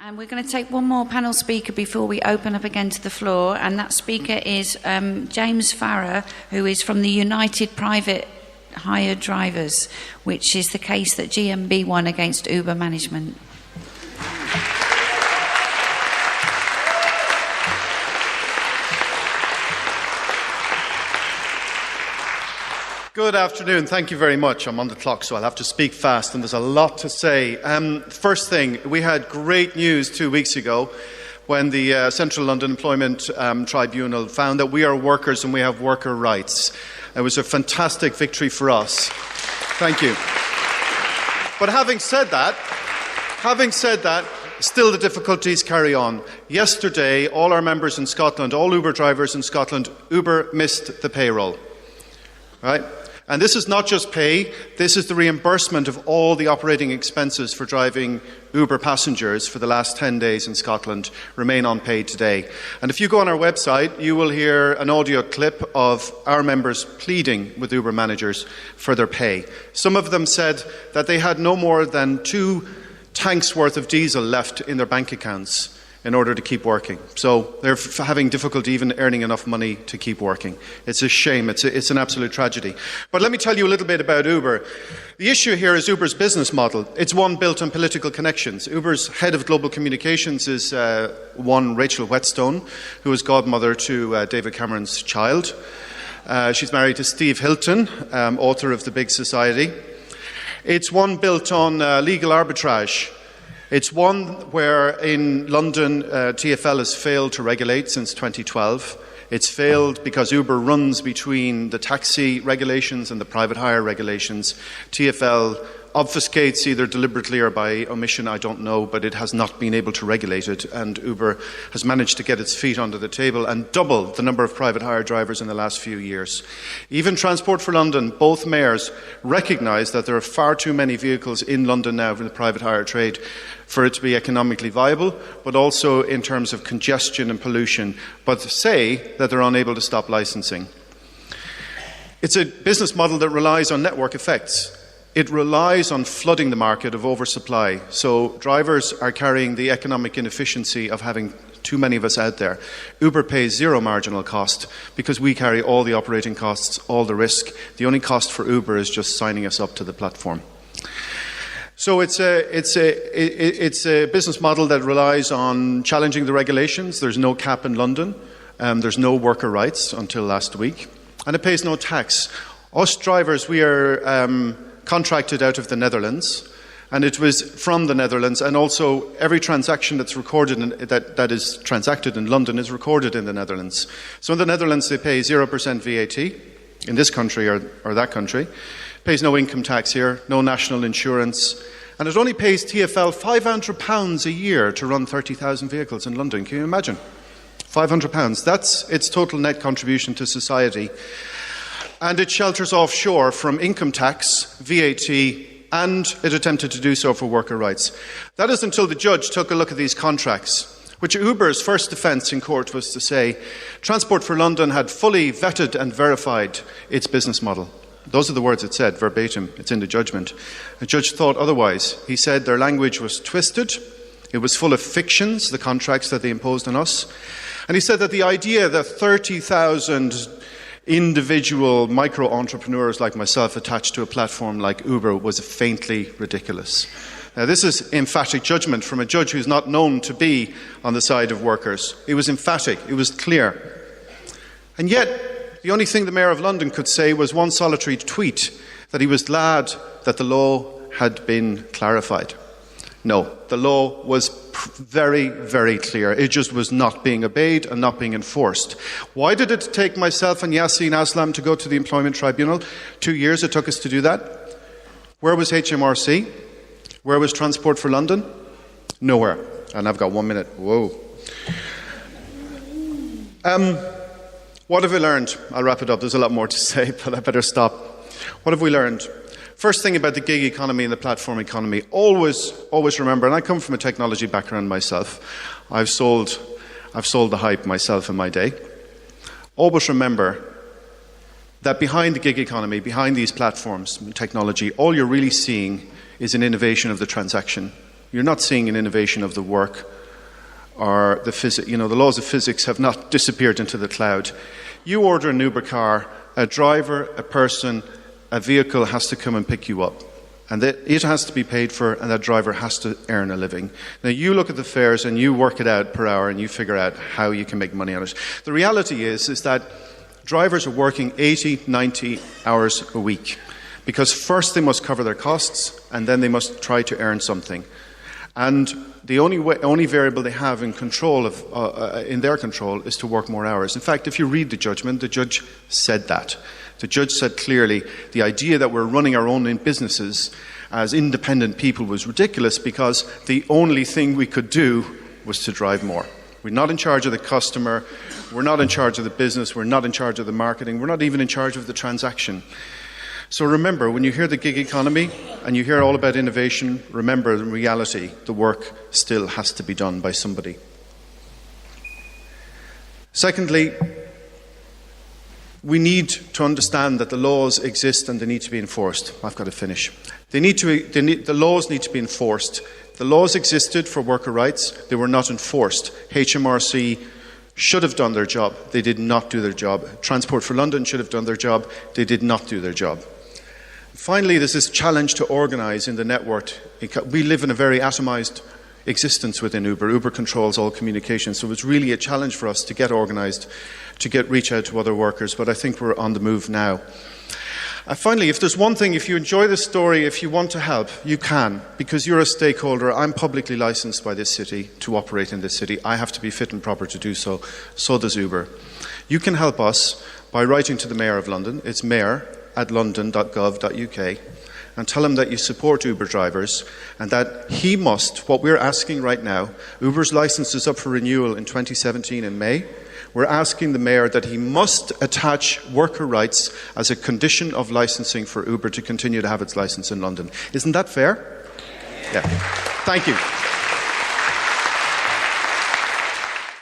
And we're going to take one more panel speaker before we open up again to the floor, and that speaker is James Farrar, who is from the United Private Hire Drivers, which is the case that GMB won against Uber management. Good afternoon. Thank you very much. I'm on the clock, so I'll have to speak fast, and there's a lot to say. First thing, we had great news 2 weeks ago when the Central London Employment Tribunal found that we are workers and we have worker rights. It was a fantastic victory for us. Thank you. But having said that, still the difficulties carry on. Yesterday, all our members in Scotland, all Uber drivers in Scotland, Uber missed the payroll. Right? And this is not just pay, this is the reimbursement of all the operating expenses for driving Uber passengers for the last 10 days in Scotland remain unpaid today. And if you go on our website, you will hear an audio clip of our members pleading with Uber managers for their pay. Some of them said that they had no more than 2 tanks worth of diesel left in their bank accounts in order to keep working. So they're having difficulty even earning enough money to keep working. It's a shame. It's an absolute tragedy. But let me tell you a little bit about Uber. The issue here is Uber's business model. It's one built on political connections. Uber's head of global communications is one Rachel Whetstone, who is godmother to David Cameron's child. She's married to Steve Hilton, author of The Big Society. It's one built on legal arbitrage. It's one where in London TfL has failed to regulate since 2012. It's failed because Uber runs between the taxi regulations and the private hire regulations. TfL obfuscates either deliberately or by omission, I don't know, but it has not been able to regulate it, and Uber has managed to get its feet under the table and double the number of private hire drivers in the last few years. Even Transport for London, both mayors recognise that there are far too many vehicles in London now in the private hire trade for it to be economically viable, but also in terms of congestion and pollution, but say that they're unable to stop licensing. It's a business model that relies on network effects. It relies on flooding the market of oversupply. So drivers are carrying the economic inefficiency of having too many of us out there. Uber pays zero marginal cost because we carry all the operating costs, all the risk. The only cost for Uber is just signing us up to the platform. So it's a business model that relies on challenging the regulations. There's no cap in London. There's no worker rights until last week. And it pays no tax. Us drivers, we are contracted out of the Netherlands, and it was from the Netherlands, and also every transaction that's recorded that is transacted in London is recorded in the Netherlands. So in the Netherlands they pay 0% VAT, in this country or that country. It pays no income tax here, no national insurance, and it only pays TfL £500 a year to run 30,000 vehicles in London. Can you imagine? £500. That's its total net contribution to society. And it shelters offshore from income tax, VAT, and it attempted to do so for worker rights. That is until the judge took a look at these contracts, which Uber's first defence in court was to say Transport for London had fully vetted and verified its business model. Those are the words it said, verbatim. It's in the judgment. The judge thought otherwise. He said their language was twisted. It was full of fictions, the contracts that they imposed on us. And he said that the idea that 30,000 individual micro-entrepreneurs like myself attached to a platform like Uber was faintly ridiculous. Now, this is emphatic judgment from a judge who's not known to be on the side of workers. It was emphatic, it was clear. And yet, the only thing the Mayor of London could say was one solitary tweet, that he was glad that the law had been clarified. No, the law was very, very clear. It just was not being obeyed and not being enforced. Why did it take myself and Yassine Aslam to go to the Employment Tribunal? 2 years it took us to do that. Where was HMRC? Where was Transport for London? Nowhere. And I've got 1 minute. Whoa. What have we learned? I'll wrap it up. There's a lot more to say, but I better stop. What have we learned? First thing about the gig economy and the platform economy, always remember, and I come from a technology background myself, I've sold the hype myself in my day. Always remember that behind the gig economy, behind these platforms and technology, all you're really seeing is an innovation of the transaction. You're not seeing an innovation of the work, or the laws of physics have not disappeared into the cloud. You order an Uber car, a driver, a person, a vehicle has to come and pick you up. And it has to be paid for, and that driver has to earn a living. Now, you look at the fares and you work it out per hour and you figure out how you can make money on it. The reality is that drivers are working 80, 90 hours a week, because first they must cover their costs and then they must try to earn something. And the only variable they have in control in their control is to work more hours. In fact, if you read the judgment, the judge said that. The judge said clearly the idea that we're running our own businesses as independent people was ridiculous, because the only thing we could do was to drive more. We're not in charge of the customer, we're not in charge of the business, we're not in charge of the marketing, we're not even in charge of the transaction. So remember, when you hear the gig economy and you hear all about innovation, remember, in reality, the work still has to be done by somebody. Secondly, we need to understand that the laws exist and they need to be enforced. I've got to finish. The laws need to be enforced. The laws existed for worker rights. They were not enforced. HMRC should have done their job. They did not do their job. Transport for London should have done their job. They did not do their job. Finally, there's this challenge to organise in the network. We live in a very atomised existence within Uber. Uber controls all communication, so it's really a challenge for us to get organised, to reach out to other workers, but I think we're on the move now. Finally, if there's one thing, if you enjoy this story, if you want to help, you can, because you're a stakeholder. I'm publicly licensed by this city to operate in this city. I have to be fit and proper to do so. So does Uber. You can help us by writing to the Mayor of London. It's mayor@london.gov.uk, and tell him that you support Uber drivers and that he must, what we're asking right now, Uber's licence is up for renewal in 2017 in May. We're asking the Mayor that he must attach worker rights as a condition of licensing for Uber to continue to have its licence in London. Isn't that fair? Yeah. Thank you.